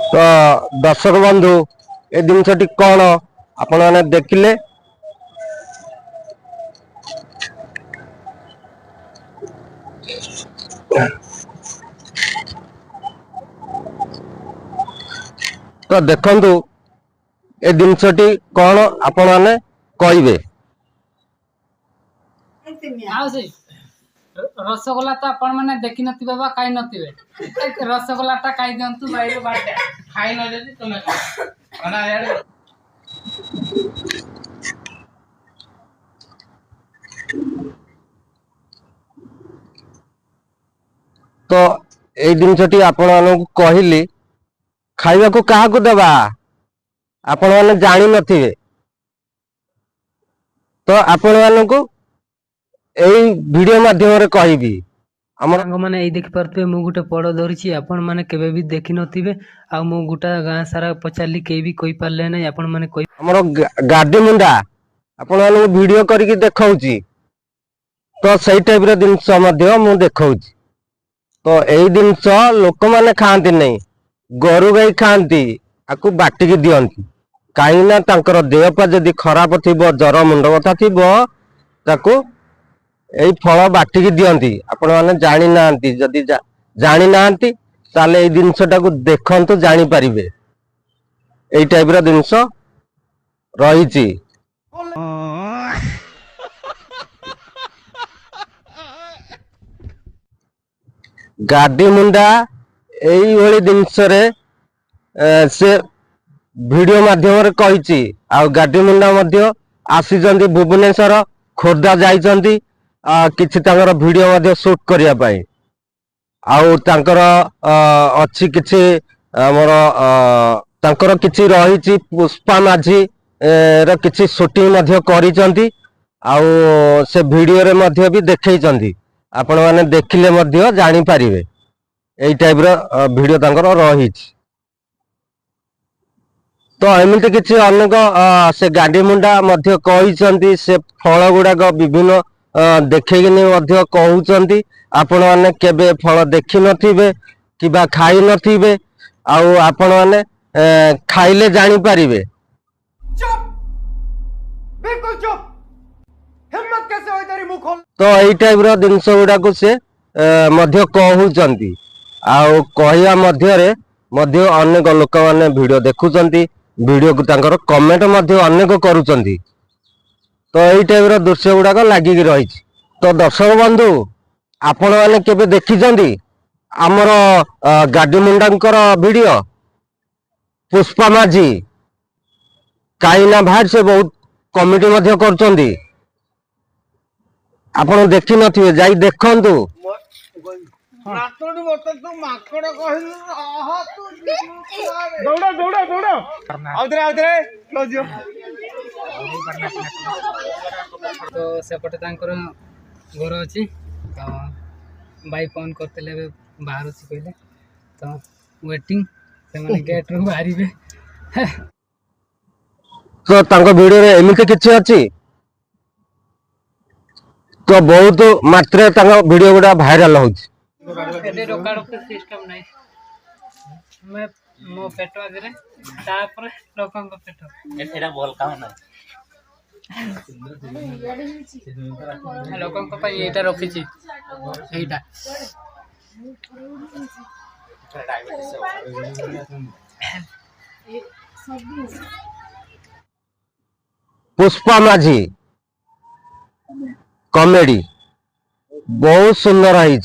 तो दर्शक बंधु ए जिनसटी कौन आपण मैंने देखिले तो देखंतु ए जिनसटी कौन आपण मैंने कहिबे रसगोला तो आपण मैंने देखि नथिबे बा खाइ नथिबे रसगोला ता खाइ दियंतु बाइरे बाटे खाइ न जदी तुमे खाना यार तो ए जिनसटी आपण मानू कहली खाइबा को काहा को देबा आपण माने जानि नथिबे तो आपण मानू को एई वीडियो माध्यम रे कहबी हमर संग माने एई देख परते मु गुटे पड़ धरिछि आपण माने केबे भी देखि नथिबे आ मु गुटा गां सारा पचाली के भी कोइ पारले नै आपण माने कोइ हमर गाडी मुंडा आपण माने वीडियो करके देखाउची तो सही टाइप रे दिनस मध्य मु देखाउची तो एई दिनस लोक माने खांती नै गोरु गाई खांती आकु बाटी के दियंती काई ना तांकर देह पा जदी खराब थिबो जर मुंड बथा थिबो ताकू एई फल बाटी के दियंती आपण माने जानि नांती जदी जानि नांती ताले एई दिनसटा को देखंतु जानि परिबे एई टाइप रो दिनस रहिची गाडी मुंडा एई ओली दिनस रे से वीडियो माध्यम रे कहिची आ गाडी मुंडा मध्य आसी जंदी भुवनेश्वर खोर्धा जाइचंदी किछि तांकर वीडियो मध्य शूट करिया पाई आउ तांकर अछि किछि हमर तांकर किछि रहिची पुष्पा माझी र किछि शूटिंग मध्य करिचंदी आउ से वीडियो रे मध्य भी देखैचंदी आपण माने देखिले मध्य जानि पारिबे एई टाइप रो वीडियो तांकर रहिची तो एमिति किछि अनेक से गाडी मुंडा मध्य कहिचंती से फल गुडाक विभिन्न देखैकिनी मध्य कहउचंती आपण माने केबे फल देखि नथिबे किबा खाइ नथिबे आउ आपण माने खाइले जानि पारिबे चुप बिल्कुल चुप हिम्मत कैसे होई तेरी मुंह खोल तो एई टाइप रो दिनस गुडाक से मध्य कहउचंती आउ कहिया मध्य रे मध्य अनेक लोक माने वीडियो देखुचंती वीडियो को तांकर कमेंट मध्य अनेक करूचंती तो एई टाइप रो दृश्य गुडाक लागि रही तो दर्शक बंधु आपण माने केबे देखिचंती हमर गाडी मुंडांकर वीडियो पुष्पा माझी काईना भाई से बहुत कमेटी मध्य करचंती आपण देखि नथिबे जाई देखंतु माकड़ बोतल तो माकड़ कहलु आहा तू दौड़ा दौड़ा दौड़ा आउतरे क्लोज यो तो सेपटे तांकर घर अछि तो बाइक ऑन करतेले बाहर अछि कहले तो वेटिंग से माने गेट रो बाहरिबे तो तांको वीडियो रे एमिति किछि अछि तो बहुत मात्रा तांको वीडियो गुडा वायरल होछि एदे रोकाड़ के सिस्टम नै मैं मो पेट आगे तापर लोकन को पेट एटा बोल काम नै लोकन को पई एटा रखी छी एटा पुष्पा माझी कॉमेडी बहुत सुंदर है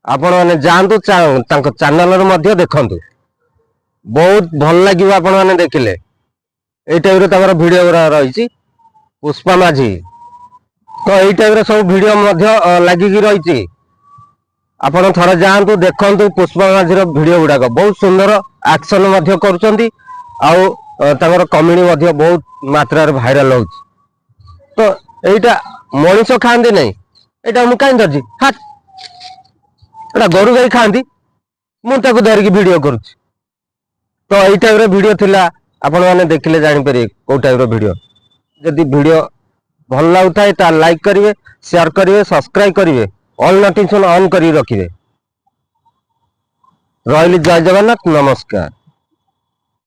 आपण माने जानतु तांको चैनल रे मध्य देखंतु बहुत भल लागिबो आपण माने देखिले एई टाइप रे तांकर वीडियो रही पुष्पा माझी तो एई टाइप रे सब वीडियो मध्य लागिकी रही आपण थरे जानतु देखंतु पुष्पा माझी रो वीडियो गुडाक बहुत सुंदर एक्शन मध्य करूचंती आउ तांकर कॉमेडी मध्य बहुत मात्रा रे वायरल होउछ तो एटा मनीष खांदी नै एटा मु काई धरजी हाथ एटा गोरु गाई खांदी मु ताको धरिकी वीडियो करूछ तो एई टाइप रे वीडियो थिला आपण माने देखिले जानि पारे को टाइप रो वीडियो जदी वीडियो भल लागुताय ता लाइक करिवे शेयर करिवे सब्सक्राइब करिवे ऑल नोटिफिकेशन ऑन करी रखिवे। रहिली जय जगन्नाथ नमस्कार।